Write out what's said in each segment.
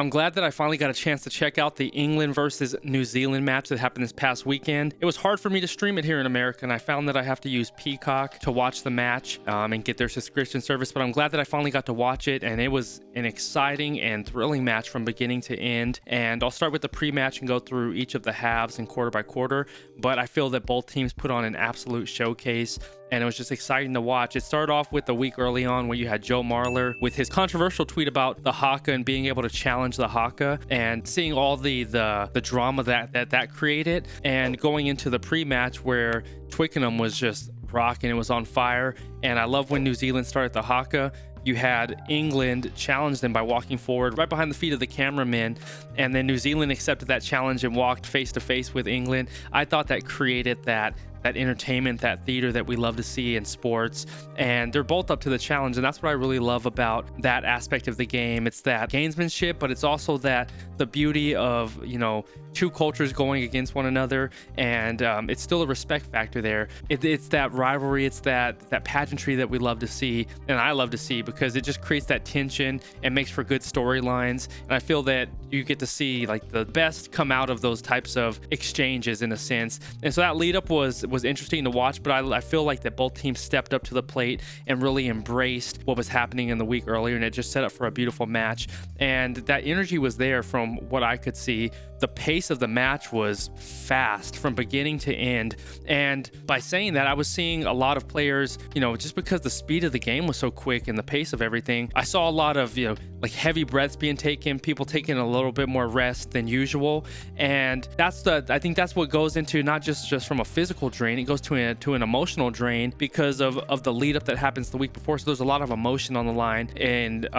I'm glad that I finally got a chance to check out the England versus New Zealand match that happened this past weekend. It was hard for me to stream it here in America, and I found that I have to use Peacock to watch the match and get their subscription service, but I'm glad that I finally got to watch it, and it was an exciting and thrilling match from beginning to end. And I'll start with the pre-match and go through each of the halves and quarter by quarter, but I feel that both teams put on an absolute showcase, and it was just exciting to watch. It started off with the week early on where you had Joe Marler with his controversial tweet about the haka and being able to challenge the haka, and seeing all the drama that created, and going into the pre-match where Twickenham was just rocking. It was on fire, and I love when New Zealand started the haka. You had England challenge them by walking forward right behind the feet of the cameramen, and then New Zealand accepted that challenge and walked face to face with England. I thought that created that entertainment, that theater that we love to see in sports, and they're both up to the challenge, and that's what I really love about that aspect of the game. It's that gamesmanship, but it's also that the beauty of, two cultures going against one another, and it's still a respect factor there. It's that rivalry, it's that pageantry that we love to see, and I love to see, because it just creates that tension and makes for good storylines, and I feel that you get to see like the best come out of those types of exchanges in a sense. And so that lead up was interesting to watch, but I feel like that both teams stepped up to the plate and really embraced what was happening in the week earlier, and it just set up for a beautiful match. And that energy was there from what I could see. The pace of the match was fast from beginning to end, and by saying that, I was seeing a lot of players, just because the speed of the game was so quick and the pace of everything, I saw a lot of like heavy breaths being taken, people taking a little bit more rest than usual. And I think that's what goes into not just from a physical drain, it goes to an emotional drain because of the lead up that happens the week before. So there's a lot of emotion on the line, and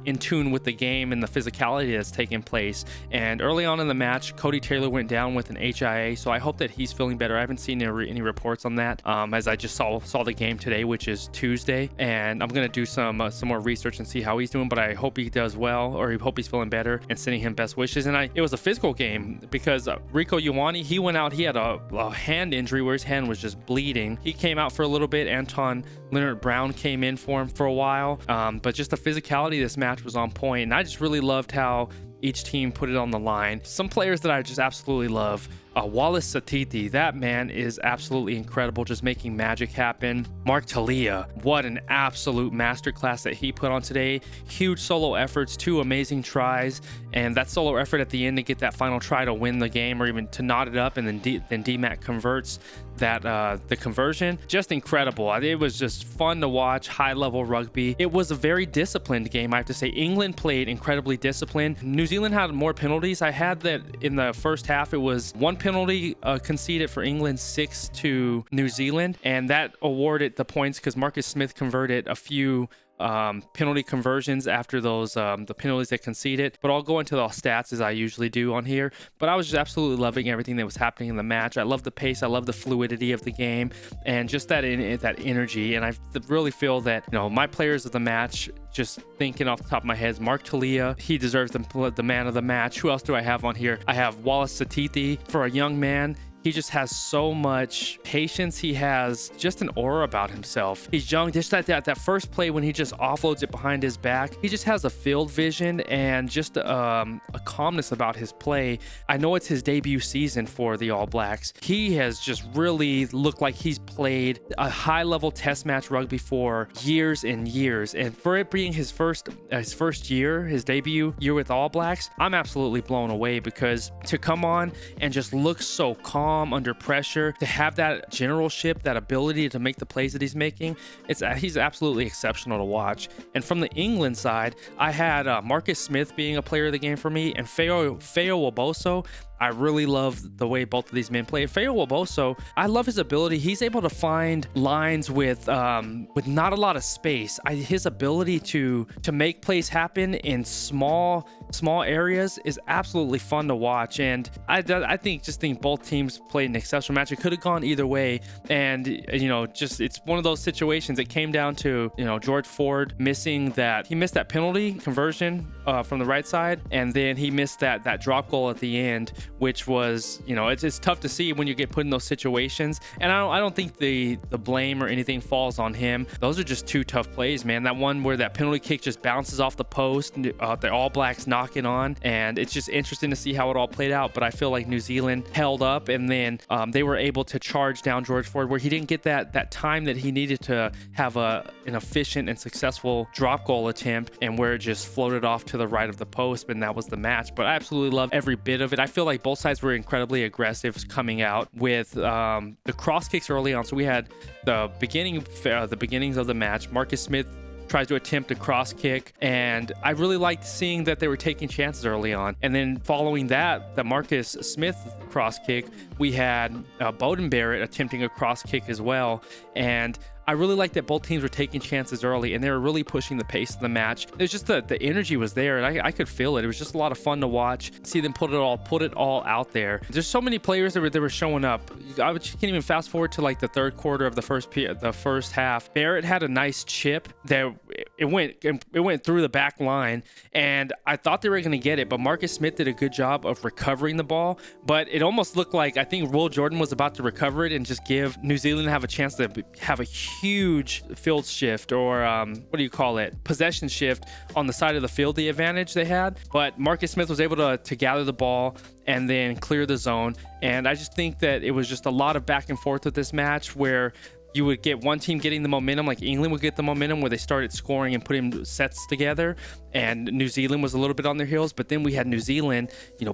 in tune with the game and the physicality that's taking place. And early on in the match, Cody Taylor went down with an HIA, so I hope that he's feeling better. I haven't seen any reports on that, as I just saw the game today, which is Tuesday, and I'm gonna do some more research and see how he's doing, but I hope he does well, or I hope he's feeling better, and sending him best wishes. And it was a physical game because Rico Ioane, he went out, he had a hand injury where his hand was just bleeding. He came out for a little bit. Anton Leonard Brown came in for him for a while, but just the physicality of this match was on point, and I just really loved how each team put it on the line. Some players that I just absolutely love. Wallace Satiti, that man is absolutely incredible, just making magic happen. Mark Talia, what an absolute masterclass that he put on today. Huge solo efforts, 2 amazing tries, and that solo effort at the end to get that final try to win the game, or even to knot it up, and then DMAC converts the conversion. Just incredible. It was just fun to watch, high level rugby. It was a very disciplined game, I have to say. England played incredibly disciplined. New Zealand had more penalties. I had that in the first half. It was 1 penalty conceded for England, 6 to New Zealand, and that awarded the points because Marcus Smith converted a few penalty conversions after those the penalties that conceded. But I'll go into the stats as I usually do on here. But I was just absolutely loving everything that was happening in the match. I love the pace, I love the fluidity of the game, and just that energy. And I really feel that my players of the match, just thinking off the top of my head, is Mark Talia. He deserves the man of the match. Who else do I have on here? I have Wallace Satiti. For a young man, he just has so much patience. He has just an aura about himself. He's young. Just that first play when he just offloads it behind his back, he just has a field vision and just a calmness about his play. I know it's his debut season for the All Blacks. He has just really looked like he's played a high-level test match rugby for years and years. And for it being his first year, his debut year with All Blacks, I'm absolutely blown away, because to come on and just look so calm under pressure, to have that generalship, that ability to make the plays that he's making, he's absolutely exceptional to watch. And from the England side, I had Marcus Smith being a player of the game for me, and Feo Waboso. I really love the way both of these men play. Feo Waboso, I love his ability. He's able to find lines with not a lot of space. His ability to make plays happen in small areas is absolutely fun to watch. And I think both teams played an exceptional match. It could have gone either way. And it's one of those situations. It came down to George Ford missed that penalty conversion from the right side, and then he missed that drop goal at the end, which was, it's tough to see when you get put in those situations. And I don't think the blame or anything falls on him. Those are just two tough plays, man. That one where that penalty kick just bounces off the post, the All Blacks knock it on, and it's just interesting to see how it all played out. But I feel like New Zealand held up, and then they were able to charge down George Ford, where he didn't get that time that he needed to have an efficient and successful drop goal attempt, and where it just floated off to the right of the post, and that was the match. But I absolutely love every bit of it. I feel like both sides were incredibly aggressive coming out with the cross kicks early on. So we had the beginnings of the match. Marcus Smith tries to attempt a cross kick, and I really liked seeing that they were taking chances early on. And then following that, the Marcus Smith cross kick, we had Bowden Barrett attempting a cross kick as well. And I really liked that both teams were taking chances early, and they were really pushing the pace of the match. It was just the energy was there, and I could feel it. It was just a lot of fun to watch, see them put it all out there. There's so many players that were showing up. I can't even fast forward to like the third quarter of the first half. Barrett had a nice chip that it went through the back line, and I thought they were going to get it, but Marcus Smith did a good job of recovering the ball. But it almost looked like, I think Will Jordan was about to recover it and just give New Zealand have a chance to have a huge field shift, or possession shift on the side of the field, the advantage they had. But Marcus Smith was able to gather the ball and then clear the zone. And I just think that it was just a lot of back and forth with this match, where you would get one team getting the momentum, like England would get the momentum where they started scoring and putting sets together, and New Zealand was a little bit on their heels. But then we had New Zealand,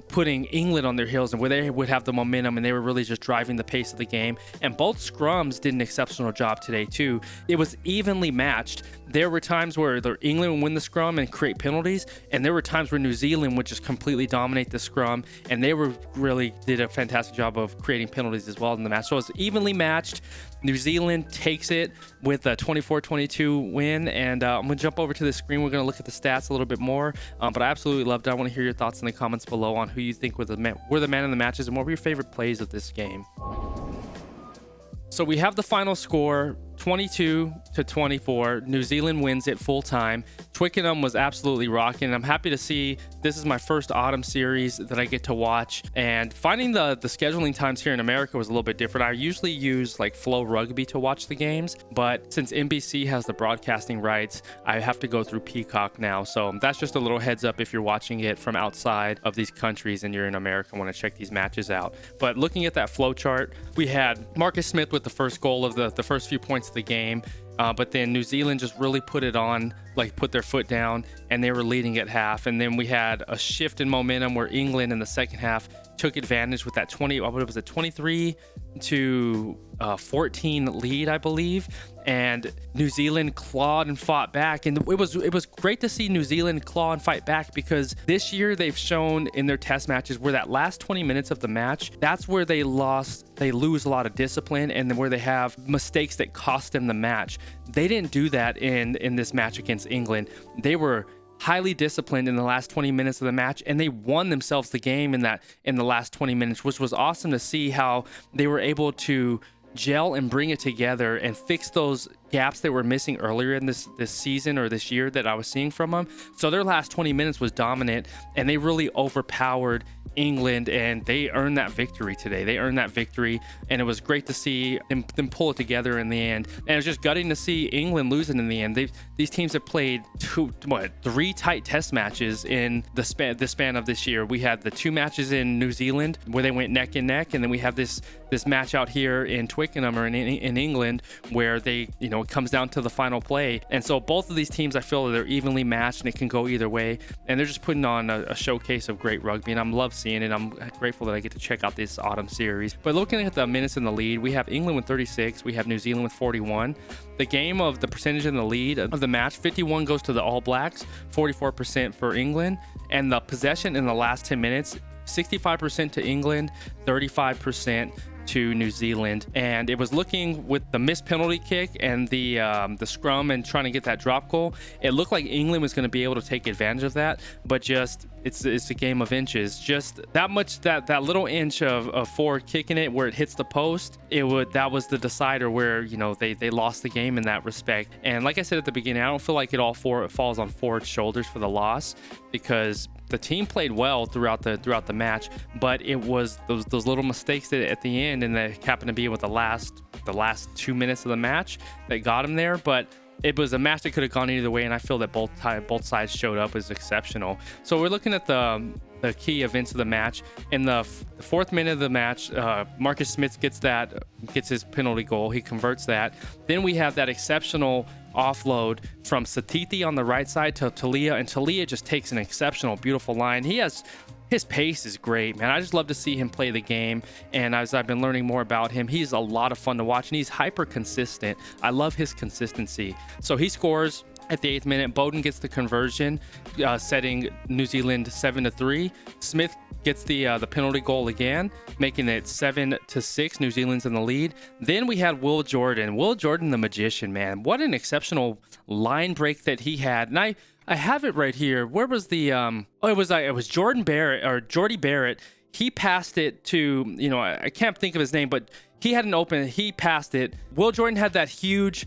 putting England on their heels, and where they would have the momentum, and they were really just driving the pace of the game. And both scrums did an exceptional job today too. It was evenly matched. There were times where England would win the scrum and create penalties, and there were times where New Zealand would just completely dominate the scrum, and they really did a fantastic job of creating penalties as well in the match. So it was evenly matched. New Zealand takes it with a 24-22 win, and I'm going to jump over to the screen. We're going to look at the stats a little bit more, but I absolutely loved it. I want to hear your thoughts in the comments below on who you think were the man in the matches, and what were your favorite plays of this game. So we have the final score, 22-24. New Zealand wins it full time. Twickenham was absolutely rocking. I'm happy to see this is my first autumn series that I get to watch, and finding the scheduling times here in America was a little bit different. I usually use like Flow Rugby to watch the games, but since NBC has the broadcasting rights, I have to go through Peacock now. So that's just a little heads up if you're watching it from outside of these countries and you're in America and want to check these matches out. But looking at that flow chart, we had Marcus Smith with the first goal of the first few points of the game. But then New Zealand just really put their foot down, and they were leading at half. And then we had a shift in momentum where England in the second half took advantage with that 23 to 14 lead, I believe. And New Zealand clawed and fought back, and it was great to see New Zealand claw and fight back, because this year they've shown in their test matches where that last 20 minutes of the match, that's where they lose a lot of discipline, and then where they have mistakes that cost them the match. They didn't do that in this match against England. They were highly disciplined in the last 20 minutes of the match, and they won themselves the game in the last 20 minutes, which was awesome to see how they were able to gel and bring it together and fix those gaps that were missing earlier in this season or this year that I was seeing from them. So their last 20 minutes was dominant, and they really overpowered England, and they earned that victory today. They earned that victory, and it was great to see them pull it together in the end. And it was just gutting to see England losing in the end. These teams have played three tight test matches in the span of this year. We had the two matches in New Zealand where they went neck and neck, and then we have this match out here in Twickenham or in England where it comes down to the final play. And so both of these teams, I feel they're evenly matched, and it can go either way. And they're just putting on a showcase of great rugby, and I'm love seeing it. I'm grateful that I get to check out this autumn series. But looking at the minutes in the lead, we have England with 36, we have New Zealand with 41. The game of the percentage in the lead of the match, 51 goes to the All Blacks, 44% for England. And the possession in the last 10 minutes, 65% to England, 35% to New Zealand. And it was looking, with the missed penalty kick and the scrum and trying to get that drop goal, it looked like England was going to be able to take advantage of that, but just it's a game of inches. Just that much, that little inch of forward kicking it where it hits the post, that was the decider where they lost the game in that respect. And like I said at the beginning, I don't feel like it all falls on Ford's shoulders for the loss, because the team played well throughout the match, but it was those little mistakes at the end, and that happened to be with the last 2 minutes of the match that got him there. But it was a match that could have gone either way, and I feel that both sides showed up as exceptional. So we're looking at the key events of the match. In the fourth minute of the match, Marcus Smith gets his penalty goal. He converts that. Then we have that exceptional offload from Satiti on the right side to Talia, and Talia just takes an exceptional, beautiful line. His pace is great, man. I just love to see him play the game, and as I've been learning more about him, he's a lot of fun to watch, and he's hyper consistent. I love his consistency. So he scores at the 8th minute. Bowden gets the conversion, setting New Zealand 7-3. Smith gets the penalty goal again, making it 7-6. New Zealand's in the lead. Then we had Will Jordan, the magician, man. What an exceptional line break that he had. And I have it right here. Where was the it was Jordan Barrett, or Jordy Barrett. He passed it to, I can't think of his name, but he had an open, he passed it. Will Jordan had that huge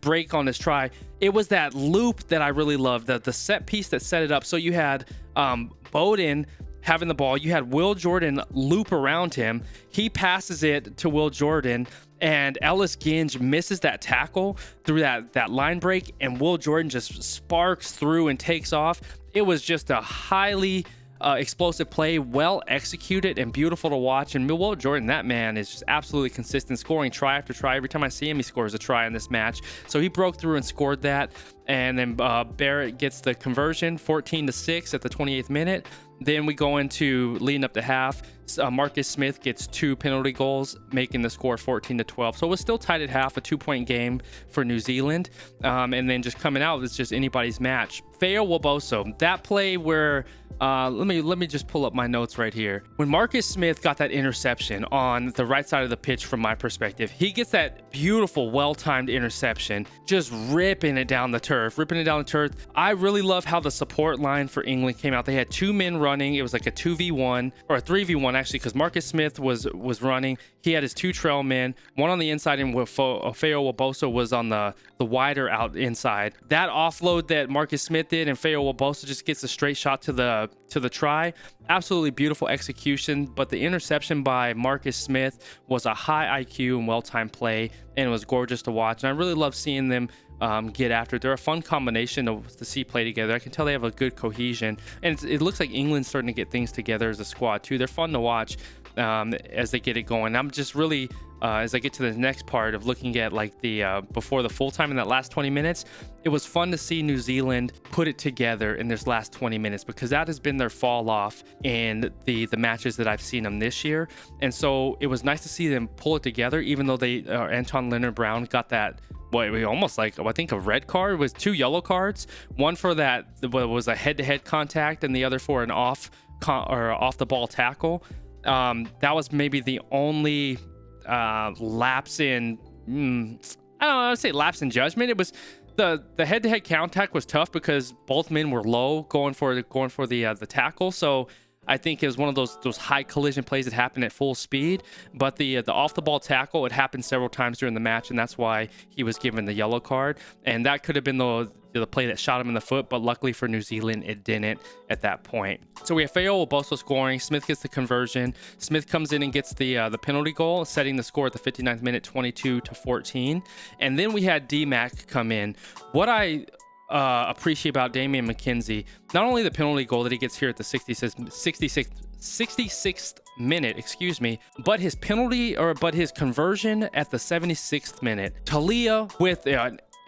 break on his try. It was that loop that I really loved, the set piece that set it up. So you had Bowden having the ball, you had Will Jordan loop around him. He passes it to Will Jordan, and Ellis Ginge misses that tackle through that line break, and Will Jordan just sparks through and takes off. It was just a highly explosive play, well executed and beautiful to watch. And Will Jordan, that man is just absolutely consistent, scoring try after try. Every time I see him, he scores a try in this match. So he broke through and scored that. And then Barrett gets the conversion, 14-6 at the 28th minute. Then we go into leading up to half. Marcus Smith gets 2 penalty goals, making the score 14-12. So it was still tied at half, a 2-point game for New Zealand. And then just coming out, it's just anybody's match. Feo Waboso, that play where let me just pull up my notes right here. When Marcus Smith got that interception on the right side of the pitch, from my perspective, he gets that beautiful, well-timed interception, just ripping it down the turf. I really love how the support line for England came out. They had 2 men running. It was like a 2v1 or a 3v1 actually, because Marcus Smith was running. He had his 2 trail men, one on the inside, and Feo Waboso was on the wider out inside. That offload that Marcus Smith did, and Feo Waboso just gets a straight shot to the try. Absolutely beautiful execution, but the interception by Marcus Smith was a high IQ and well-timed play, and it was gorgeous to watch. And I really love seeing them get after it. They're a fun combination to see play together. I can tell they have a good cohesion, and it looks like England's starting to get things together as a squad too. They're fun to watch as they get it going. I'm just really as I get to the next part of looking at like the before the full time in that last 20 minutes, it was fun to see New Zealand put it together in this last 20 minutes, because that has been their fall off in the matches that I've seen them this year. And so it was nice to see them pull it together, even though they Anton Leonard-Brown got that, almost like, I think, a red card. It was 2 yellow cards, one for that was a head-to-head contact, and the other for an off the ball tackle. That was maybe the only lapse in I don't know, I would say lapse in judgment. It was the head-to-head contact was tough because both men were low going for the tackle. So I think it was one of those high collision plays that happened at full speed. But the off the ball tackle, it happened several times during the match, and that's why he was given the yellow card. And that could have been the play that shot him in the foot, but luckily for New Zealand, it didn't at that point. So we have Feo Waboso scoring. Smith gets the conversion. Smith comes in and gets the penalty goal, setting the score at the 59th minute, 22-14. And then we had D-Mac come in. What I appreciate about Damian McKenzie, not only the penalty goal that he gets here at the 66th minute, but his his conversion at the 76th minute. Talia with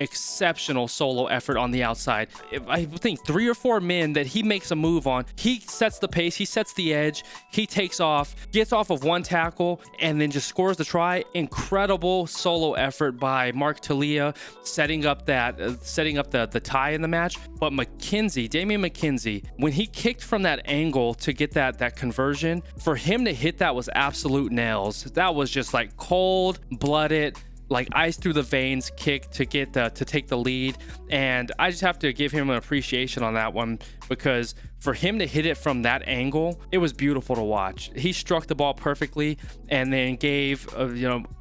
exceptional solo effort on the outside. I think 3 or 4 men that he makes a move on. He sets the pace, he sets the edge, he takes off, gets off of one tackle, and then just scores the try. Incredible solo effort by Mark Talia, setting up the tie in the match. But Damian McKenzie, when he kicked from that angle to get that conversion, for him to hit that was absolute nails. That was just like cold-blooded, like ice through the veins kick to take the lead. And I just have to give him an appreciation on that one, because for him to hit it from that angle, it was beautiful to watch. He struck the ball perfectly and then gave,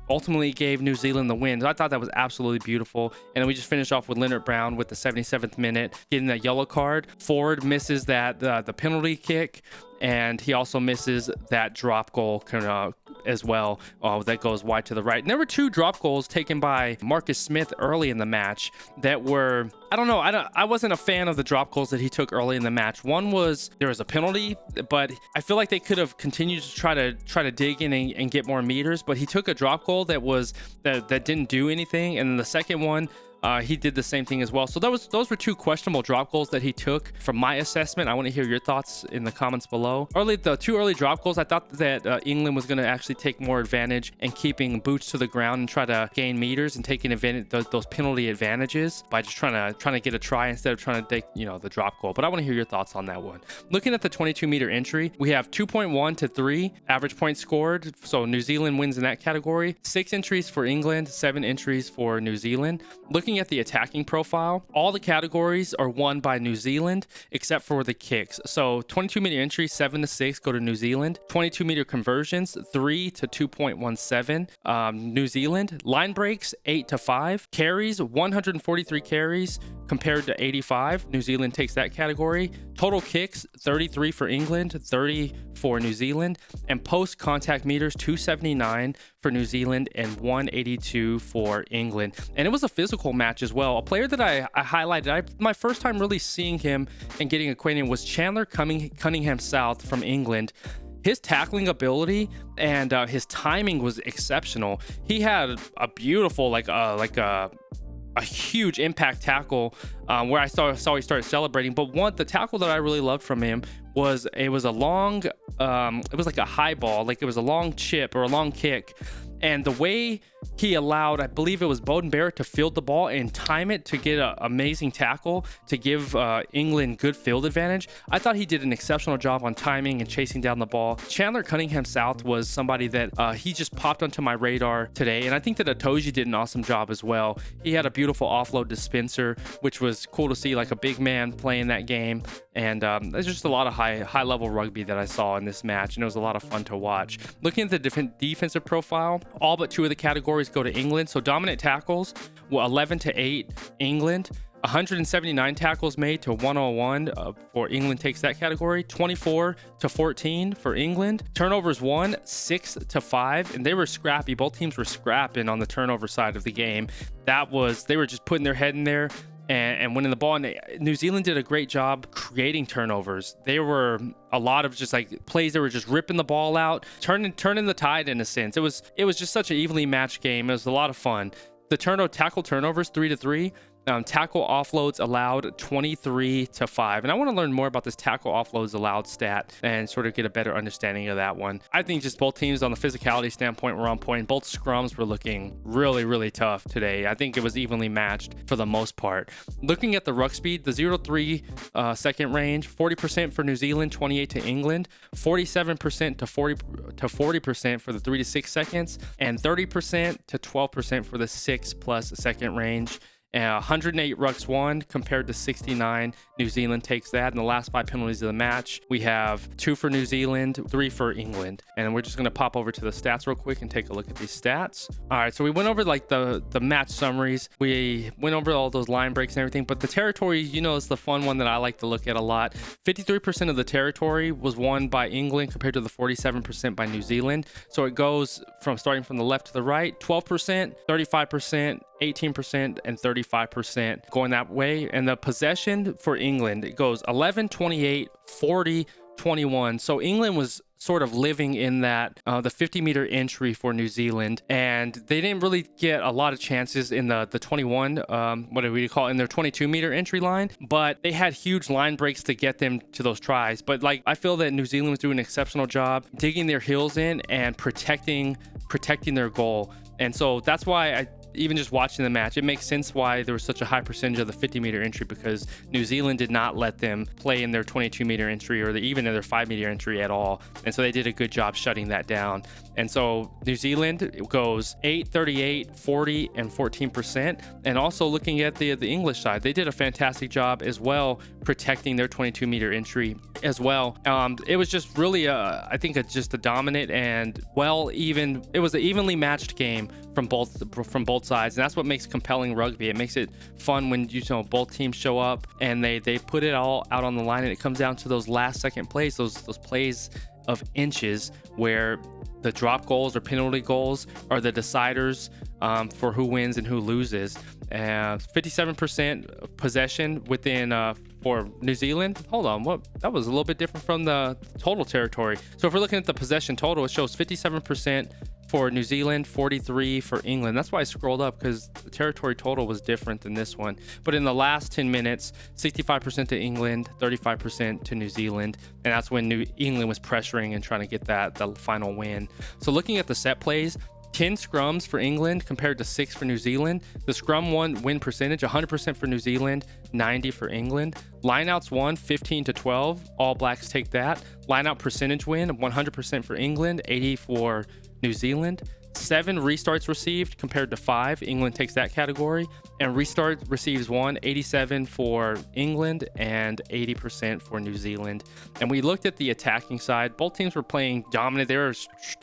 ultimately gave New Zealand the win. I thought that was absolutely beautiful. And then we just finished off with Leonard Brown with the 77th minute, getting that yellow card. Ford misses that the penalty kick, and he also misses that drop goal as well that goes wide to the right. And there were 2 drop goals taken by Marcus Smith early in the match that were, I wasn't a fan of the drop goals that he took early in the match. One was there was a penalty, but I feel like they could have continued to try to dig in and get more meters, but he took a drop goal that didn't do anything. And then the second one, he did the same thing as well. So those were 2 questionable drop goals that he took from my assessment. I want to hear your thoughts in the comments below. The 2 early drop goals, I thought that England was going to actually take more advantage in keeping boots to the ground and try to gain meters and taking advantage those penalty advantages by just trying to get a try instead of trying to take the drop goal. But I want to hear your thoughts on that one. Looking at the 22-meter entry, we have 2.1 to 3 average points scored. So New Zealand wins in that category. 6 entries for England, 7 entries for New Zealand. Looking at the attacking profile, all the categories are won by New Zealand except for the kicks. So 22-meter entry, 7 to 6 go to New Zealand. 22-meter conversions, 3 to 2.17 New Zealand. Line breaks, 8 to 5. Carries, 143 carries compared to 85. New Zealand takes that category. Total kicks, 33 for England, 30 for New Zealand. And post contact meters, 279 for New Zealand and 182 for England. And it was a physical match as well. A player that I highlighted, my first time really seeing him and getting acquainted was Chandler Cunningham South from England. His tackling ability and his timing was exceptional. He had a beautiful, a huge impact tackle where I saw he started celebrating. But the tackle that I really loved from him was it was like a high ball, like it was a long chip or a long kick. And the way he allowed, I believe it was Bowden Barrett, to field the ball and time it to get an amazing tackle to give England good field advantage. I thought he did an exceptional job on timing and chasing down the ball. Chandler Cunningham South was somebody that he just popped onto my radar today. And I think that Itoje did an awesome job as well. He had a beautiful offload dispenser, which was cool to see, like a big man playing that game. And there's just a lot of high level rugby that I saw in this match, and it was a lot of fun to watch. Looking at the different defensive profile, all but 2 of the categories go to England. So dominant tackles, 11 to 8 England. 179 tackles made to 101 for England takes that category. 24 to 14 for England. Turnovers 1, 6 to 5, and they were scrappy. Both teams were scrapping on the turnover side of the game. They were just putting their head in there and winning the ball. And New Zealand did a great job creating turnovers. There were a lot of just like plays that were just ripping the ball out, turning the tide in a sense. It was just such an evenly matched game. It was a lot of fun. The tackle turnovers, 3 to 3. Tackle offloads allowed, 23 to 5. And I want to learn more about this tackle offloads allowed stat and sort of get a better understanding of that one. I think just both teams on the physicality standpoint were on point. Both scrums were looking really, really tough today. I think it was evenly matched for the most part. Looking at the ruck speed, the 0-3 second range, 40% for New Zealand, 28 to England, 47% to 40% for the 3 to 6 seconds, and 30% to 12% for the 6+ second range. 108 rucks won compared to 69. New Zealand takes that. In the last 5 penalties of the match, we have 2 for New Zealand, 3 for England. And we're just going to pop over to the stats real quick and take a look at these stats. All right, so we went over like the match summaries. We went over all those line breaks and everything, but the territory, is the fun one that I like to look at a lot. 53% of the territory was won by England compared to the 47% by New Zealand. So it goes from starting from the left to the right, 12%, 35%, 18%, and 35% going that way. And the possession for England, it goes 11, 28, 40, 21. So England was sort of living in that the 50-meter entry for New Zealand, and they didn't really get a lot of chances in the 21 what do we call it, in their 22-meter entry line, but they had huge line breaks to get them to those tries. But I feel that New Zealand was doing an exceptional job digging their heels in and protecting their goal. And so that's why even just watching the match, it makes sense why there was such a high percentage of the 50-meter entry, because New Zealand did not let them play in their 22-meter entry or even in their 5-meter entry at all. And so they did a good job shutting that down. And so New Zealand goes 8, 38, 40, and 14%. And also looking at the English side, they did a fantastic job as well protecting their 22-meter entry as well. It was just really, I think, just a dominant and it was an evenly matched game from both sides, and that's what makes compelling rugby. It makes it fun when both teams show up and they put it all out on the line, and it comes down to those last second plays, those plays of inches where the drop goals or penalty goals are the deciders for who wins and who loses. 57% possession within for New Zealand. Hold on, that was a little bit different from the total territory. So if we're looking at the possession total, it shows 57% for New Zealand, 43 for England. That's why I scrolled up, because the territory total was different than this one. But in the last 10 minutes, 65% to England, 35% to New Zealand. And that's when England was pressuring and trying to get the final win. So looking at the set plays, 10 scrums for England compared to 6 for New Zealand. The scrum win percentage, 100% for New Zealand, 90 for England. Lineouts won 15 to 12. All Blacks take that. Lineout percentage win, 100% for England, 80 for New Zealand. 7 restarts received compared to 5. England takes that category. And restart receives 1, 87 for England and 80% for New Zealand. And we looked at the attacking side. Both teams were playing dominant. There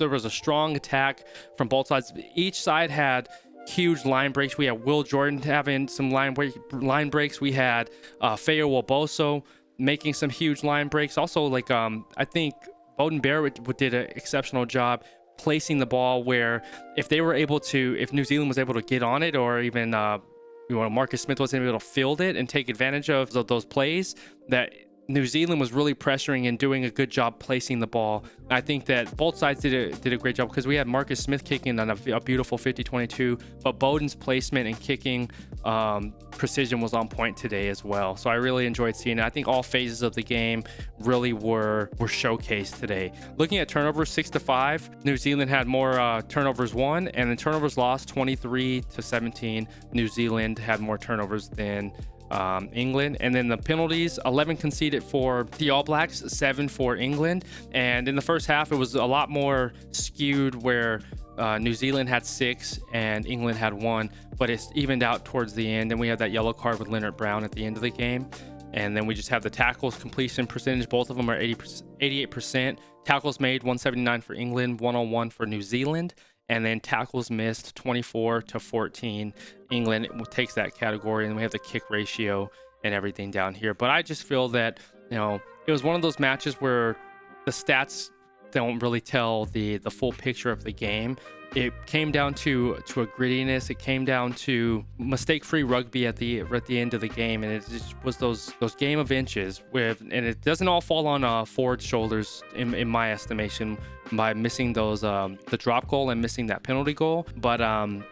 was a strong attack from both sides. Each side had huge line breaks. We had Will Jordan having some line breaks. We had Feo Woboso making some huge line breaks. Also, I think Beauden Barrett did an exceptional job placing the ball, where if New Zealand was able to get on it, or even Marcus Smith wasn't able to field it and take advantage of those plays, that New Zealand was really pressuring and doing a good job placing the ball. I think that both sides did a great job, because we had Marcus Smith kicking on a beautiful 50-22, but Beauden's placement and kicking precision was on point today as well. So I really enjoyed seeing it. I think all phases of the game really were showcased today. Looking at turnovers, 6-5, New Zealand had more turnovers won, and then turnovers lost 23-17. New Zealand had more turnovers than England. And then the penalties, 11 conceded for the All Blacks, 7 for England. And in the first half, it was a lot more skewed, where New Zealand had 6 and England had 1, but it's evened out towards the end. And we have that yellow card with Leonard Brown at the end of the game. And then we just have the tackles completion percentage. Both of them are 88%. Tackles made, 179 for England, 101 for New Zealand. And then tackles missed, 24-14. England takes that category, and we have the kick ratio and everything down here. But I just feel that, it was one of those matches where the stats don't really tell the full picture of the game. It came down to a grittiness. It came down to mistake-free rugby at the end of the game, and it just was those game of inches. And it doesn't all fall on Ford's shoulders, in my estimation, by missing those the drop goal and missing that penalty goal. But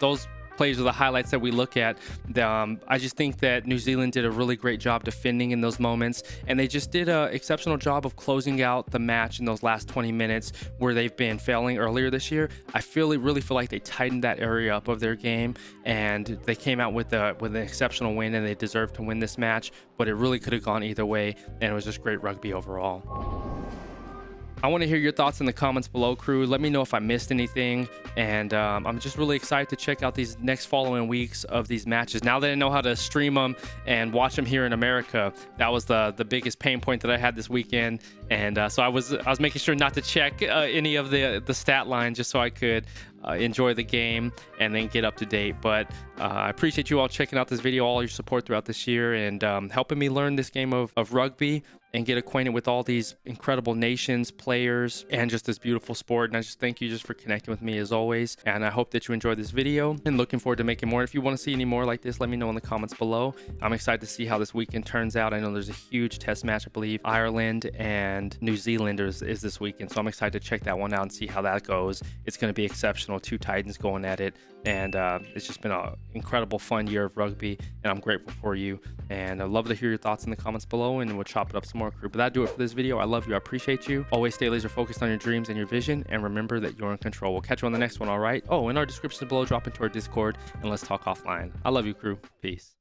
those plays are the highlights that we look at. I just think that New Zealand did a really great job defending in those moments, and they just did an exceptional job of closing out the match in those last 20 minutes where they've been failing earlier this year. I really feel like they tightened that area up of their game, and they came out with an exceptional win, and they deserved to win this match, but it really could have gone either way, and it was just great rugby overall. I want to hear your thoughts in the comments below, crew. Let me know if I missed anything. And I'm just really excited to check out these next following weeks of these matches. Now that I know how to stream them and watch them here in America, that was the biggest pain point that I had this weekend. And so I was making sure not to check any of the stat lines, just so I could enjoy the game and then get up to date. But I appreciate you all checking out this video, all your support throughout this year, and helping me learn this game of rugby and get acquainted with all these incredible nations, players, and just this beautiful sport. And I just thank you just for connecting with me as always. And I hope that you enjoyed this video, and looking forward to making more. If you want to see any more like this, let me know in the comments below. I'm excited to see how this weekend turns out. I know there's a huge test match. I believe Ireland and New Zealand is this weekend. So I'm excited to check that one out and see how that goes. It's going to be exceptional. generational, two titans going at it. And it's just been an incredible, fun year of rugby, and I'm grateful for you. And I'd love to hear your thoughts in the comments below, and we'll chop it up some more, crew. But that'll do it for this video. I love you. I appreciate you. Always stay laser focused on your dreams and your vision, and remember that you're in control. We'll catch you on the next one, all right? Oh, in our description below, drop into our Discord, and let's talk offline. I love you, crew. Peace.